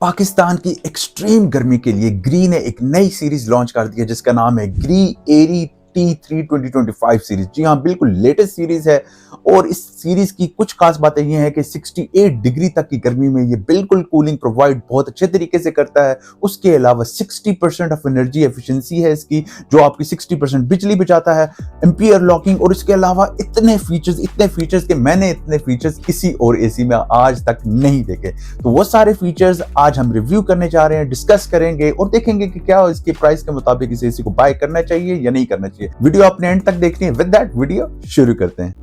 पाकिस्तान की एक्सट्रीम गर्मी के लिए ग्री ने एक नई सीरीज लॉन्च कर दी है जिसका नाम है ग्री एरी T3 2025 सीरीज। जी हाँ, बिल्कुल लेटेस्ट सीरीज है और इस सीरीज की कुछ खास बातें ये हैं कि 68 डिग्री तक की गर्मी में ये बिल्कुल कूलिंग प्रोवाइड बहुत अच्छे तरीके से करता है। उसके अलावा 60% ऑफ एनर्जी एफिशिएंसी है इसकी, जो आपकी 60% बिजली बचाता है, एम्पियर लॉकिंग, और इसके अलावा इतने फीचर्स कि मैंने इतने फीचर्स किसी और एसी में आज तक नहीं देखे। तो वो सारे फीचर्स आज हम रिव्यू करने जा रहे हैं, डिस्कस करेंगे और देखेंगे कि क्या इसके प्राइस के मुताबिक इस एसी को बाय करना चाहिए या नहीं करना चाहिए। वीडियो आपने एंड तक देखनी है। विद दैट वीडियो शुरू करते हैं।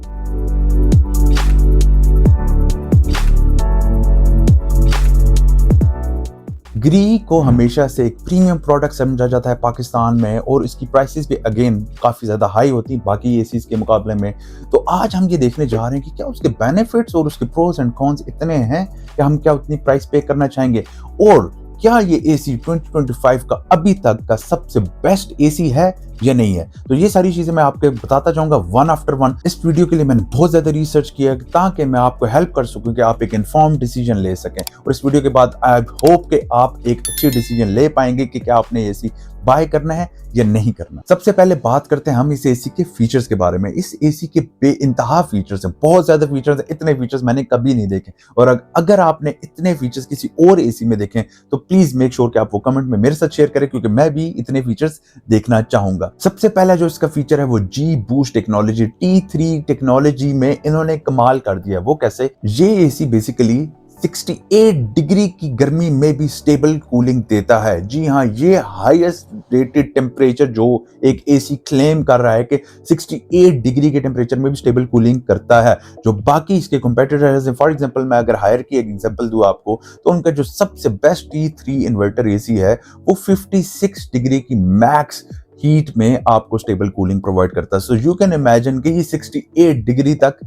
ग्री को हमेशा से एक प्रीमियम प्रोडक्ट समझा जाता है पाकिस्तान में और इसकी प्राइसेस भी अगेन काफ़ी ज़्यादा हाई होती हैं बाकी एसीज के मुकाबले में। तो आज हम ये देखने जा रहे हैं कि क्या उसके बेनिफिट्स और उसके प्रोज एंड कॉन्स इतने हैं कि हम क्या उतनी प्राइस पे करना चाहेंगे, और क्या ये एसी 2025 का अभी तक का सबसे बेस्ट एसी है या नहीं है। तो ये सारी चीजें मैं आपको बताता जाऊंगा वन आफ्टर वन। इस वीडियो के लिए मैंने बहुत ज्यादा रिसर्च किया ताकि मैं आपको हेल्प कर सकूं कि आप एक इन्फॉर्म्ड डिसीजन ले सकें, और इस वीडियो के बाद आई होप कि आप एक अच्छी डिसीजन ले पाएंगे कि क्या आपने एसी बाय करना है या नहीं करना। सबसे पहले बात करते हैं हम इस एसी के फीचर्स के बारे में। इस एसी के बेइंतहा फीचर्स हैं, बहुत ज्यादा फीचर्स हैं। इतने फीचर्स मैंने कभी नहीं देखे, और अगर आपने इतने फीचर्स किसी और एसी में देखे तो प्लीज मेक श्योर कि आप वो कमेंट में मेरे साथ शेयर करें, क्योंकि मैं भी इतने फीचर्स देखना चाहूंगा। सबसे पहला जो इसका फीचर है वो जी बूस्ट टेक्नोलॉजी, T3 टेक्नोलॉजी में इन्होंने कमाल कर दिया। वो कैसे? ये एसी बेसिकली 68 डिग्री की गर्मी में भी स्टेबल कूलिंग देता है। जी हाँ, ये हाईएस्ट रेटेड टेम्परेचर जो एक एसी क्लेम कर रहा है कि 68 डिग्री के टेम्परेचर में भी स्टेबल कूलिंग करता है। जो बाकी इसके कंपेटिटर्स हैं, फॉर एग्जांपल मैं अगर हायर की एक एग्जांपल दूं आपको, तो उनका जो सबसे बेस्ट T3 इन्वर्टर एसी है वो 56 डिग्री की मैक्स हीट में आपको स्टेबल कूलिंग प्रोवाइड करता है। सो यू कैन इमेजिन कि ये 68 डिग्री तक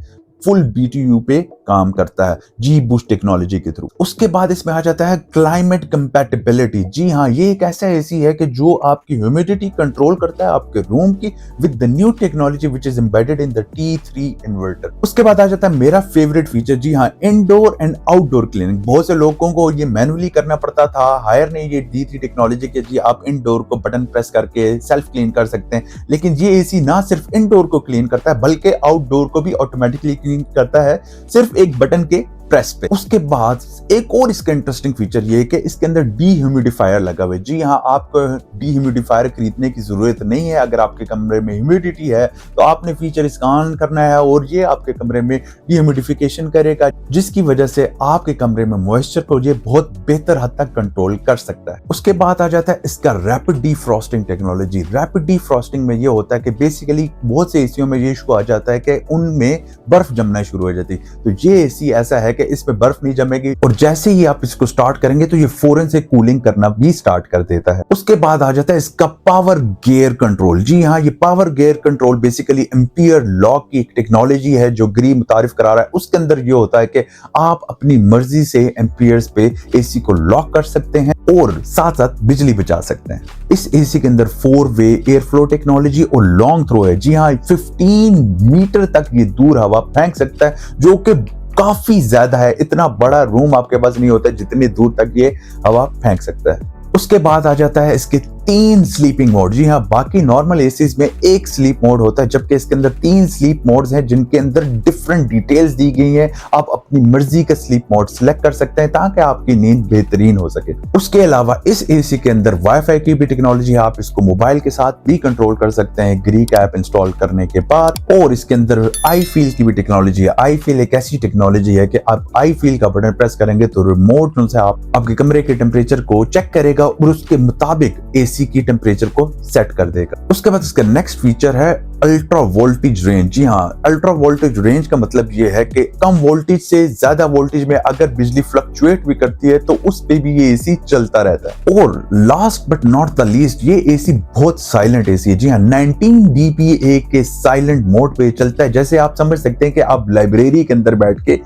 फुल BTU पे काम करता है जी बूस्ट टेक्नोलॉजी के थ्रू। उसके बाद इसमें आ जाता है क्लाइमेट कंपैटिबिलिटी। जी हाँ, ये एक ऐसा एसी है कि जो आपकी ह्यूमिडिटी कंट्रोल करता है आपके रूम की with the new technology which is embedded in the T3 inverter. उसके बाद आ जाता है मेरा फेवरेट फीचर, जी हाँ, इंडोर एंड आउटडोर क्लीनिंग। बहुत से लोगों को ये मैनुअली करना पड़ता था, हायर ने ये T3 टेक्नोलॉजी के जी आप इंडोर को बटन प्रेस करके सेल्फ क्लीन कर सकते हैं, लेकिन ये एसी ना सिर्फ इंडोर को क्लीन करता है बल्कि आउटडोर को भी ऑटोमेटिकली करता है सिर्फ एक बटन के प्रेस पे। उसके बाद एक और इसका इंटरेस्टिंग फीचर ये है कि इसके अंदर डीह्यूमिडिफायर लगा हुआ है। जी हाँ, आपको डीह्यूमिडिफायर खरीदने की जरूरत नहीं है। अगर आपके कमरे में ह्यूमिडिटी है तो आपने फीचर इसका ऑन करना है और ये आपके कमरे में डीह्यूमिडिफिकेशन करेगा, जिसकी वजह से आपके कमरे में मॉइस्चर को ये बहुत बेहतर हद तक कंट्रोल कर सकता है। उसके बाद आ जाता है इसका rapid defrosting technology. Rapid defrosting में ये होता है कि बेसिकली बहुत से एसियों में ये इशू आ जाता है कि उनमें बर्फ जमना शुरू हो जाती है। तो ये एसी ऐसा है कि इसमें बर्फ नहीं जमेगी, और जैसे ही आप इसको स्टार्ट करेंगे तो ये फौरन से कूलिंग करना भी स्टार्ट कर देता है। उसके बाद आ जाता है इसका पावर गियर कंट्रोल। जी हाँ, ये power gear control basically ampere lock की एक टेक्नोलॉजी है जो ग्री मुतारिफ करा रहा है। उसके अंदर ये होता है कि आप अपनी मर्जी से एम्पियर्स पे एसी को लॉक कर सकते हैं और साथ साथ बिजली बचा सकते हैं। इस एसी के अंदर 4-वे एयर फ्लो टेक्नोलॉजी और लॉन्ग थ्रो है। जी हाँ, 15 मीटर तक ये दूर हवा फेंक सकता है, जो कि काफी ज्यादा है। इतना बड़ा रूम आपके पास नहीं होता जितनी दूर तक ये हवा फेंक सकता है। उसके बाद आ जाता है इसके 3 स्लीपिंग मोड। जी हाँ, बाकी नॉर्मल एसीज में एक स्लीप मोड होता है, जबकि इसके अंदर 3 स्लीप मोड्स हैं जिनके अंदर डिफरेंट डिटेल्स दी गई हैं। आप अपनी मर्जी का स्लीप मोड सिलेक्ट कर सकते हैं ताकि आपकी नींद बेहतरीन हो सके। उसके अलावा इस एसी के अंदर वाईफाई की भी टेक्नोलॉजी है। आप इसको मोबाइल के साथ भी कंट्रोल कर सकते हैं ग्री का ऐप इंस्टॉल करने के बाद। और इसके अंदर आई फील की भी टेक्नोलॉजी है। आई फील एक ऐसी टेक्नोलॉजी है कि आप आई फील का बटन प्रेस करेंगे तो रिमोट से आप आपके कमरे के टेम्परेचर को चेक करेगा और उसके मुताबिक एसी की टेम्परेचर को सेट कर देगा। उसके बाद इसका नेक्स्ट फीचर है अल्ट्रा वोल्टेज रेंज। जी हाँ, अल्ट्रा वोल्टेज रेंज का मतलब ये है कि कम वोल्टेज से ज्यादा वोल्टेज में अगर बिजली फ्लक्चुएट भी करती है तो उस पे भी ये एसी चलता रहता है। और last but not the least, ये एसी बहुत साइलेंट एसी है। जी हाँ, 19 dBA के साइलेंट मोड पे चलता है। जैसे आप समझ सकते हैं कि आप लाइब्रेरी के अंदर बैठ के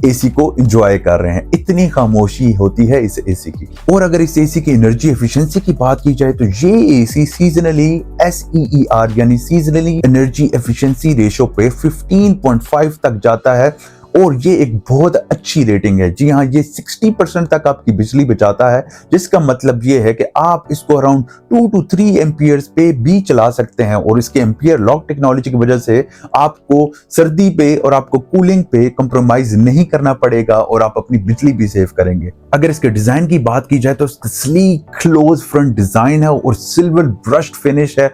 एसी को एंजॉय कर रहे हैं, इतनी खामोशी होती है इस एसी की। और अगर इस एसी की एनर्जी एफिशिएंसी की बात की जाए तो ये एसी सीजनली SEER यानी सीजनली एनर्जी एफिशिएंसी रेशो पे 15.5 तक जाता है, और ये एक बहुत अच्छी रेटिंग है। जी हाँ, ये 60% तक आपकी बिजली बचाता है, जिसका मतलब ये है कि आप इसको अराउंड 2 to 3 एम्पियर्स पे भी चला सकते हैं और इसके एम्पियर लॉक टेक्नोलॉजी की वजह से आपको सर्दी पे और आपको कूलिंग पे कंप्रोमाइज नहीं करना पड़ेगा और आप अपनी बिजली भी सेव करेंगे। अगर इसके डिजाइन की बात की जाए तो इसका स्लीक क्लोज फ्रंट डिजाइन है और सिल्वर ब्रश्ड फिनिश है।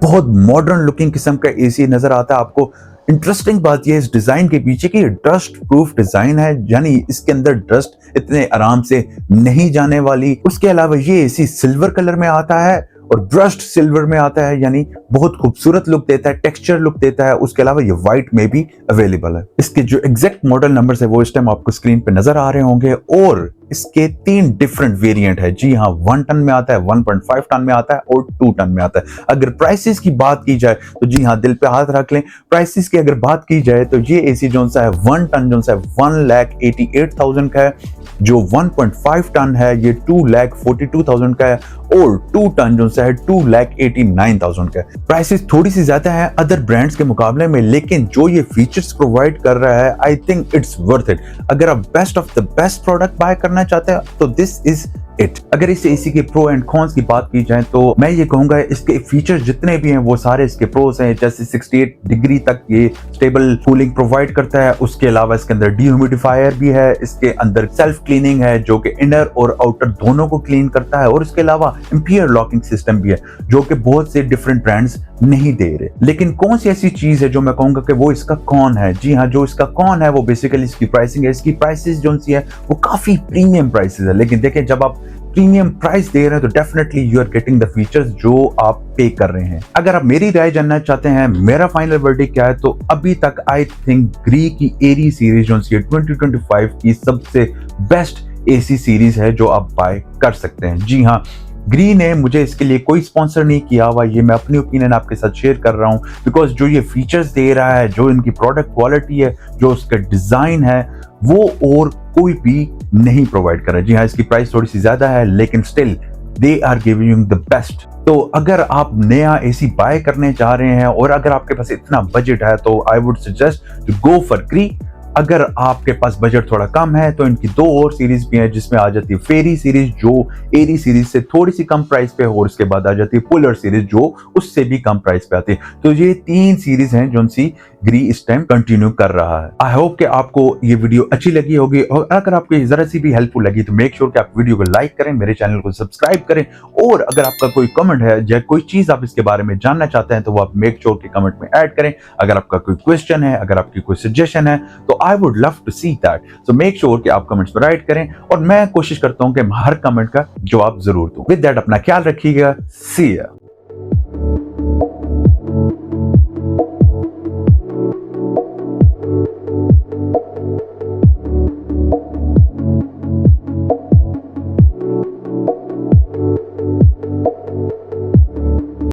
बहुत मॉडर्न लुकिंग किस्म का एसी नजर आता है आपको। इंटरेस्टिंग बात यह है इस डिजाइन के पीछे की डस्ट प्रूफ डिजाइन है, यानी इसके अंदर डस्ट इतने आराम से नहीं जाने वाली। उसके अलावा ये एसी सिल्वर कलर में आता है और ब्रश्ड सिल्वर में आता है, यानी बहुत खूबसूरत लुक देता है, टेक्सचर लुक देता है। उसके अलावा ये व्हाइट में भी अवेलेबल है। इसके जो एग्जैक्ट मॉडल नंबर्स है वो इस टाइम आपको स्क्रीन पे नजर आ रहे होंगे और इसके 3 डिफरेंट वेरिएंट है। जी हाँ, 1 टन में आता है, 1.5 टन में आता है और 2 टन में आता है। अगर प्राइसेस की बात की जाए तो जी हाँ, दिल पे हाथ रख लें। प्राइसेस की अगर बात की जाए तो ये एसी जो सा है 1 टन जो सा है 1,88,000 का है, जो 1.5 टन है ये 2,42,000 का है और 2 टन जो सा है 2,89,000 का है। प्राइसेस थोड़ी सी ज्यादा है अदर ब्रांड्स के मुकाबले में, लेकिन जो ये फीचर्स प्रोवाइड कर रहा है I think it's worth it. अगर आप best of the best product buy करना चाहते हैं तो दिस इज इट। अगर इस एसी के प्रो एंड कॉन्स की बात की जाए तो मैं ये कहूंगा इसके फीचर्स जितने भी हैं वो सारे इसके प्रोस हैं। जैसे 68 डिग्री तक ये स्टेबल कूलिंग प्रोवाइड करता है। उसके अलावा इसके अंदर डिह्यूमिडिफायर भी है, इसके अंदर सेल्फ क्लीनिंग है जो कि इनर और आउटर दोनों को क्लीन करता है और इसके अलावा एम्पियर लॉकिंग सिस्टम भी है जो कि बहुत से डिफरेंट ब्रांड्स नहीं दे रहे। लेकिन कौन सी ऐसी चीज है जो मैं कहूंगा कि वो इसका कौन है? जी हाँ, जो इसका कौन है वो बेसिकली इसकी प्राइसिंग है। इसकी प्राइसेस जो सी है वो काफी प्रीमियम प्राइसेस है, लेकिन देखें जब आप प्रीमियम प्राइस दे रहे हैं तो definitely you are getting the features जो आप पे कर रहे हैं। अगर आप मेरी राय जानना चाहते हैं मेरा फाइनल वर्डिक्ट क्या है, तो अभी तक आई थिंक ग्री की एरी सीरीज जो सी 2025 की सबसे बेस्ट एसी सीरीज है जो आप बाय कर सकते हैं। जी हाँ, ग्री ने मुझे इसके लिए कोई स्पॉन्सर नहीं किया हुआ, ये मैं अपनी ओपिनियन आपके साथ शेयर कर रहा हूं बिकॉज जो ये फीचर्स दे रहा है, जो इनकी प्रोडक्ट क्वालिटी है, जो उसका डिजाइन है, वो और कोई भी नहीं प्रोवाइड कर रहा है। जी हाँ, इसकी प्राइस थोड़ी सी ज्यादा है लेकिन still they are giving you the best. तो अगर आप नया एसी बाय करने चाह रहे हैं और अगर आपके पास इतना बजट है तो I would suggest go for ग्री। अगर आपके पास बजट थोड़ा कम है तो इनकी 2 और सीरीज भी हैं जिसमें आ जाती है फेरी सीरीज जो एरी सीरीज से थोड़ी सी कम प्राइस पे और उसके बाद आ जाती है पुलर सीरीज जो उससे भी कम प्राइस पे आती है। तो ये 3 सीरीज हैं जो सी ग्री इस टाइम कंटिन्यू कर रहा है। आई होप कि आपको ये वीडियो अच्छी लगी होगी और अगर आपको जरा सी भी हेल्पफुल लगी तो मेक श्योर कि आप वीडियो को लाइक करें, मेरे चैनल को सब्सक्राइब करें और अगर आपका कोई कमेंट है या कोई चीज आप इसके बारे में जानना चाहते हैं तो वो आप मेक श्योर के कमेंट में ऐड करें। अगर आपका कोई क्वेश्चन है, अगर आपकी कोई सजेशन है तो I would love to see that. So make sure कि आप कमेंट्स में राइट करें और मैं कोशिश करता हूं कि हर कमेंट का जवाब जरूर दूं। विद दैट अपना ख्याल रखिएगा। सी या।